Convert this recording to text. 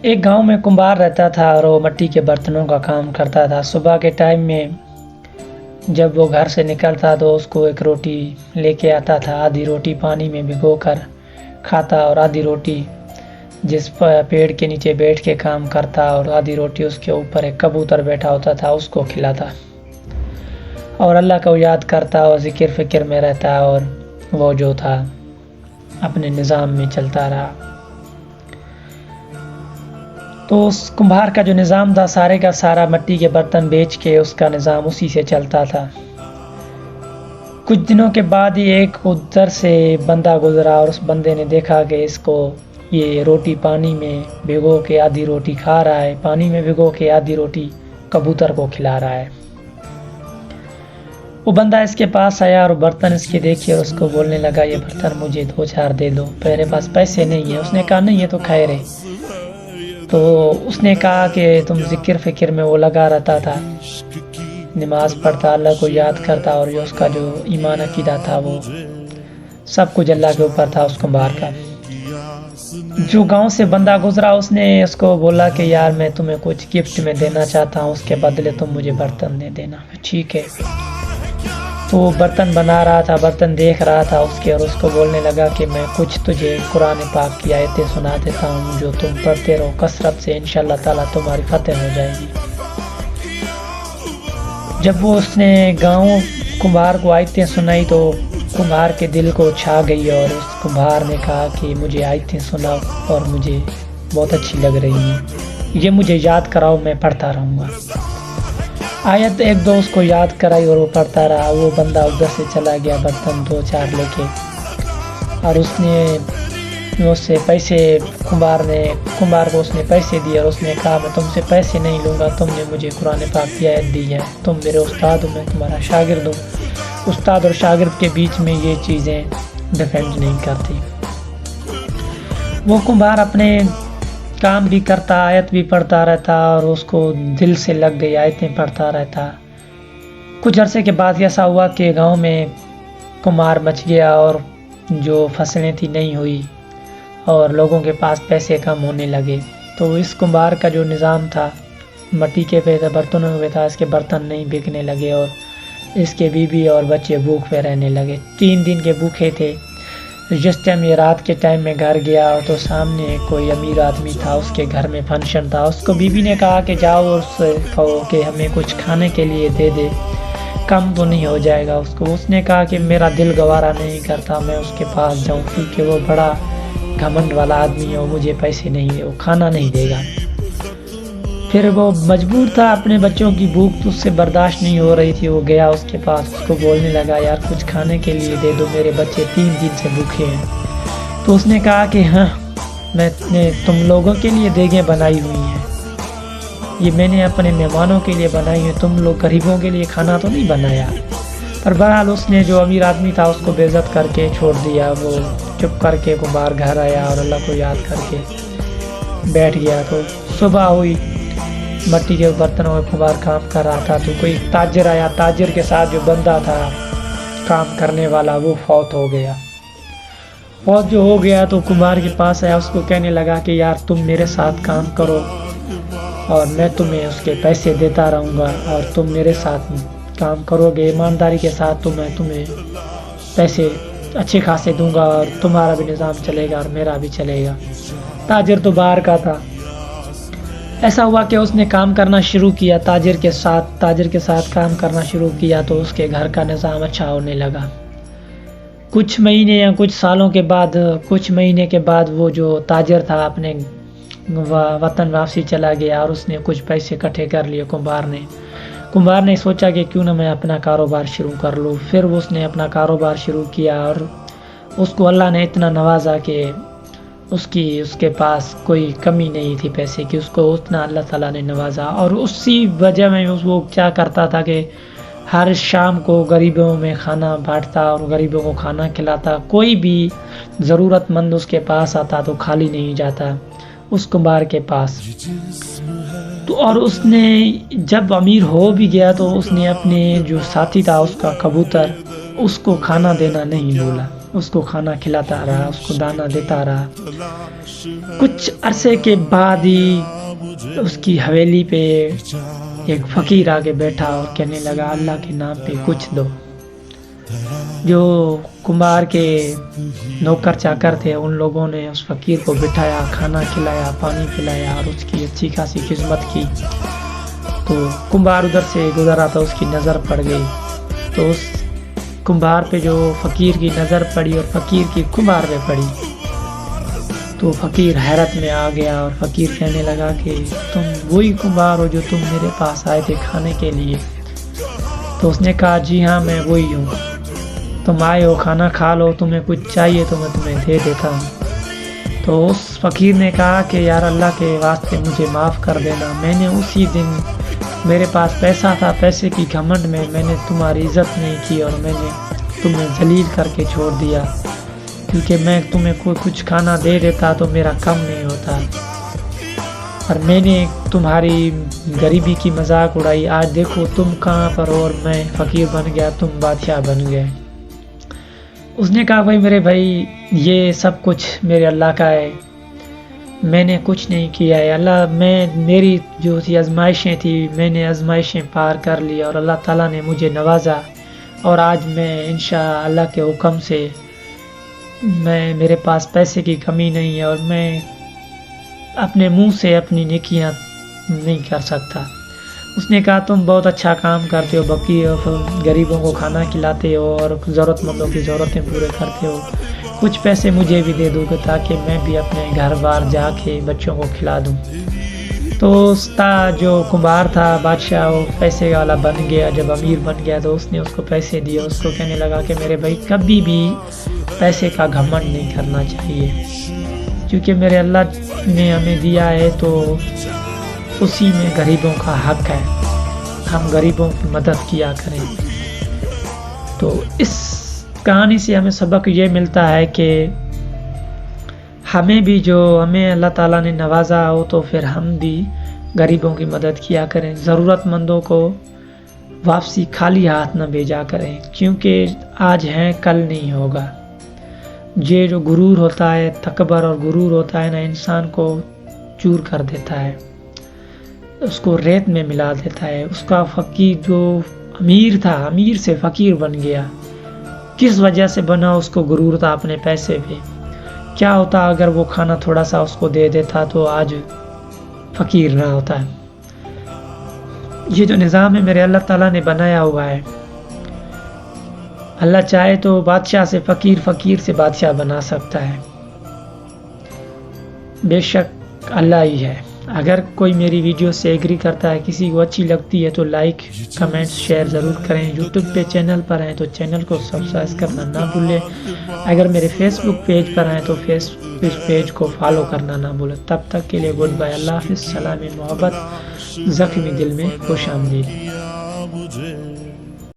ایک گاؤں میں کمبار رہتا تھا اور وہ مٹی کے برتنوں کا کام کرتا تھا۔ صبح کے ٹائم میں جب وہ گھر سے نکلتا تو اس کو ایک روٹی لے کے آتا تھا، آدھی روٹی پانی میں بھگو کر کھاتا اور آدھی روٹی جس پیڑ کے نیچے بیٹھ کے کام کرتا، اور آدھی روٹی اس کے اوپر ایک کبوتر بیٹھا ہوتا تھا اس کو کھلاتا، اور اللہ کو یاد کرتا اور ذکر فکر میں رہتا، اور وہ جو تھا اپنے نظام میں چلتا رہا۔ تو اس کمبھار کا جو نظام تھا سارے کا سارا مٹی کے برتن بیچ کے اس کا نظام اسی سے چلتا تھا۔ کچھ دنوں کے بعد ہی ایک ادھر سے بندہ گزرا اور اس بندے نے دیکھا کہ اس کو یہ روٹی پانی میں بھگو کے آدھی روٹی کھا رہا ہے، پانی میں بھگو کے آدھی روٹی کبوتر کو کھلا رہا ہے۔ وہ بندہ اس کے پاس آیا اور برتن اس کے دیکھے اور اس کو بولنے لگا یہ برتن مجھے 2-4 دے دو، میرے پاس پیسے نہیں ہیں۔ اس نے کہا نہیں، یہ تو خیر ہے۔ تو اس نے کہا کہ تم ذکر فکر میں وہ لگا رہتا تھا، نماز پڑھتا، اللہ کو یاد کرتا، اور جو اس کا جو ایمان عقیدہ تھا وہ سب کچھ اللہ کے اوپر تھا اس کمبار کا۔ جو گاؤں سے بندہ گزرا اس نے اس کو بولا کہ یار میں تمہیں کچھ گفٹ میں دینا چاہتا ہوں، اس کے بدلے تم مجھے برتن دے دینا۔ ٹھیک ہے۔ تو وہ برتن بنا رہا تھا، برتن دیکھ رہا تھا اس کے، اور اس کو بولنے لگا کہ میں کچھ تجھے قرآن پاک کی آیتیں سنا دیتا ہوں جو تم پڑھتے رہو کثرت سے، انشاءاللہ تعالیٰ تمہاری فتح ہو جائے گی۔ جب وہ اس نے گاؤں کمبار کو آیتیں سنائی تو کمبار کے دل کو چھا گئی، اور اس کمبار نے کہا کہ مجھے آیتیں سناؤ اور مجھے بہت اچھی لگ رہی ہیں، یہ مجھے یاد کراؤ، میں پڑھتا رہوں گا۔ آیت 1-2 اس کو یاد کرائی اور وہ پڑھتا رہا۔ وہ بندہ ادھر سے چلا گیا برتن 2-4 لے کے، اور اس نے اس سے پیسے کمبار کو اس نے پیسے دیے، اور اس نے کہا میں تم سے پیسے نہیں لوں گا، تم نے مجھے قرآن پاک کی آیت دی ہے، تم میرے استاد ہو، میں تمہارا شاگرد ہوں۔ استاد اور شاگرد کے بیچ میں یہ چیزیں ڈیفینڈ نہیں کرتی۔ وہ کمبار اپنے کام بھی کرتا، آیت بھی پڑھتا رہتا، اور اس کو دل سے لگ گئی، آیتیں پڑھتا رہتا۔ کچھ عرصے کے بعد ایسا ہوا کہ گاؤں میں کمار مچ گیا، اور جو فصلیں تھی نہیں ہوئی، اور لوگوں کے پاس پیسے کم ہونے لگے۔ تو اس کمبار کا جو نظام تھا مٹی کے برتنوں میں تھا، اس کے برتن نہیں بکنے لگے، اور اس کے بیوی اور بچے بھوک پہ رہنے لگے۔ 3 دن کے بھوکے تھے۔ جس ٹائم یہ رات کے ٹائم میں گھر گیا تو سامنے کوئی امیر آدمی تھا، اس کے گھر میں فنکشن تھا۔ اس کو بیوی نے کہا کہ جاؤ اور اس سے کہو کہ ہمیں کچھ کھانے کے لیے دے دے، کم تو نہیں ہو جائے گا اس کو۔ اس نے کہا کہ میرا دل گوارا نہیں کرتا میں اس کے پاس جاؤں، کیونکہ وہ بڑا گھمنڈ والا آدمی ہے، وہ مجھے پیسے نہیں دے، وہ کھانا نہیں دے گا۔ پھر وہ مجبور تھا، اپنے بچوں کی بھوک تو اس سے برداشت نہیں ہو رہی تھی، وہ گیا اس کے پاس، اس کو بولنے لگا یار کچھ کھانے کے لیے دے دو، میرے بچے 3 دن سے بھوکے ہیں۔ تو اس نے کہا کہ ہاں، میں نے تم لوگوں کے لیے دیگیں بنائی ہوئی ہیں، یہ میں نے اپنے مہمانوں کے لیے بنائی ہیں، تم لوگ غریبوں کے لیے کھانا تو نہیں بنایا۔ پر بہرحال اس نے جو امیر آدمی تھا اس کو بے عزت کر کے چھوڑ دیا۔ وہ چپ کر کے کمبار گھر آیا اور اللہ کو یاد کر کے بیٹھ گیا۔ تو صبح ہوئی، مٹی کے برتنوں میں کمبار کام کر رہا تھا، تو کوئی تاجر آیا، تاجر کے ساتھ جو بندہ تھا کام کرنے والا وہ فوت ہو گیا۔ فوت جو ہو گیا تو کمبار کے پاس آیا، اس کو کہنے لگا کہ یار تم میرے ساتھ کام کرو اور میں تمہیں اس کے پیسے دیتا رہوں گا، اور تم میرے ساتھ کام کرو گے ایمانداری کے ساتھ تو میں تمہیں پیسے اچھے خاصے دوں گا، اور تمہارا بھی نظام چلے گا اور میرا بھی چلے گا۔ تاجر تو باہر کا تھا۔ ایسا ہوا کہ اس نے کام کرنا شروع کیا، تاجر کے ساتھ کام کرنا شروع کیا، تو اس کے گھر کا نظام اچھا ہونے لگا۔ کچھ مہینے یا کچھ سالوں کے بعد، کچھ مہینے کے بعد وہ جو تاجر تھا اپنے وطن واپسی چلا گیا، اور اس نے کچھ پیسے اکٹھے کر لیے۔ کمبار نے سوچا کہ کیوں نہ میں اپنا کاروبار شروع کر لوں۔ پھر اس نے اپنا کاروبار شروع کیا، اور اس کو اللہ نے اتنا نوازا کہ اس کے پاس کوئی کمی نہیں تھی پیسے کی، اس کو اتنا اللہ تعالیٰ نے نوازا۔ اور اسی وجہ میں وہ کیا کرتا تھا کہ ہر شام کو غریبوں میں کھانا بانٹتا اور غریبوں کو کھانا کھلاتا۔ کوئی بھی ضرورت مند اس کے پاس آتا تو خالی نہیں جاتا اس کمبار کے پاس۔ تو اور اس نے جب امیر ہو بھی گیا تو اس نے اپنے جو ساتھی تھا اس کا کبوتر، اس کو کھانا دینا نہیں بولا۔ اس کو کھانا کھلاتا رہا، اس کو دانا دیتا رہا۔ کچھ عرصے کے بعد ہی اس کی حویلی پہ ایک فقیر آگے بیٹھا اور کہنے لگا اللہ کے نام پہ کچھ دو۔ جو کمبار کے نوکر چاکر تھے ان لوگوں نے اس فقیر کو بٹھایا، کھانا کھلایا، پانی پلایا اور اس کی اچھی خاصی خدمت کی۔ تو کمبار ادھر سے گزرا تو اس کی نظر پڑ گئی، تو اس کمبار پہ جو فقیر کی نظر پڑی اور فقیر کی کمبار پہ پڑی، تو فقیر حیرت میں آ گیا اور فقیر کہنے لگا کہ تم وہی کمبار ہو جو تم میرے پاس آئے تھے کھانے کے لیے؟ تو اس نے کہا جی ہاں میں وہی ہوں، تم آئے ہو کھانا کھا لو، تمہیں کچھ چاہیے تو میں تمہیں دے دیتا ہوں۔ تو اس فقیر نے کہا کہ یار اللہ کے واسطے مجھے معاف کر دینا، میں نے اسی دن میرے پاس پیسہ تھا، پیسے کی گھمنڈ میں میں نے تمہاری عزت نہیں کی اور میں نے تمہیں ذلیل کر کے چھوڑ دیا، کیونکہ میں تمہیں کچھ کھانا دے دیتا تو میرا کم نہیں ہوتا، اور میں نے تمہاری غریبی کی مذاق اڑائی، آج دیکھو تم کہاں پر ہو اور میں فقیر بن گیا، تم بادشاہ بن گئے۔ اس نے کہا بھائی میرے بھائی یہ سب کچھ میرے اللہ کا ہے، میں نے کچھ نہیں کیا ہے، اللہ میری جو تھی آزمائشیں تھی میں نے آزمائشیں پار کر لی اور اللہ تعالیٰ نے مجھے نوازا، اور آج میں انشاء اللہ کے حکم سے میرے پاس پیسے کی کمی نہیں ہے اور میں اپنے منہ سے اپنی نیکیاں نہیں کر سکتا۔ اس نے کہا تم بہت اچھا کام کرتے ہو، بقی غریبوں کو کھانا کھلاتے ہو اور ضرورت مندوں کی ضرورتیں پورے کرتے ہو، کچھ پیسے مجھے بھی دے دو گے تاکہ میں بھی اپنے گھر بار جا کے بچوں کو کھلا دوں۔ تو اس کا جو کمبار تھا بادشاہ وہ پیسے والا بن گیا، جب امیر بن گیا تو اس نے اس کو پیسے دیے، اس کو کہنے لگا کہ میرے بھائی کبھی بھی پیسے کا گھمنڈ نہیں کرنا چاہیے، کیونکہ میرے اللہ نے ہمیں دیا ہے تو اسی میں غریبوں کا حق ہے، ہم غریبوں کی مدد کیا کریں۔ تو اس کہانی سے ہمیں سبق یہ ملتا ہے کہ ہمیں اللہ تعالیٰ نے نوازا ہو تو پھر ہم بھی غریبوں کی مدد کیا کریں، ضرورت مندوں کو واپسی خالی ہاتھ نہ بھیجا کریں، کیونکہ آج ہیں کل نہیں ہوگا۔ یہ جو غرور ہوتا ہے، تکبر اور غرور ہوتا ہے نا، انسان کو چور کر دیتا ہے، اس کو ریت میں ملا دیتا ہے۔ اس کا فقیر جو امیر تھا، امیر سے فقیر بن گیا، کس وجہ سے بنا؟ اس کو غرور تھا اپنے پیسے پہ۔ کیا ہوتا اگر وہ کھانا تھوڑا سا اس کو دے دیتا تو آج فقیر نہ ہوتا ہے۔ یہ جو نظام ہے میرے اللہ تعالیٰ نے بنایا ہوا ہے، اللہ چاہے تو بادشاہ سے فقیر، فقیر سے بادشاہ بنا سکتا ہے، بے شک اللہ ہی ہے۔ اگر کوئی میری ویڈیو سے ایگری کرتا ہے، کسی کو اچھی لگتی ہے تو لائک کمنٹس شیئر ضرور کریں۔ یوٹیوب پہ چینل پر ہیں تو چینل کو سبسکرائب کرنا نہ بھولیں۔ اگر میرے فیس بک پیج پر ہیں تو فیس بک پیج کو فالو کرنا نہ بھولیں۔ تب تک کے لیے گڈ بائے، اللہ حافظ، سلام محبت، زخمی دل میں خوش آمدید۔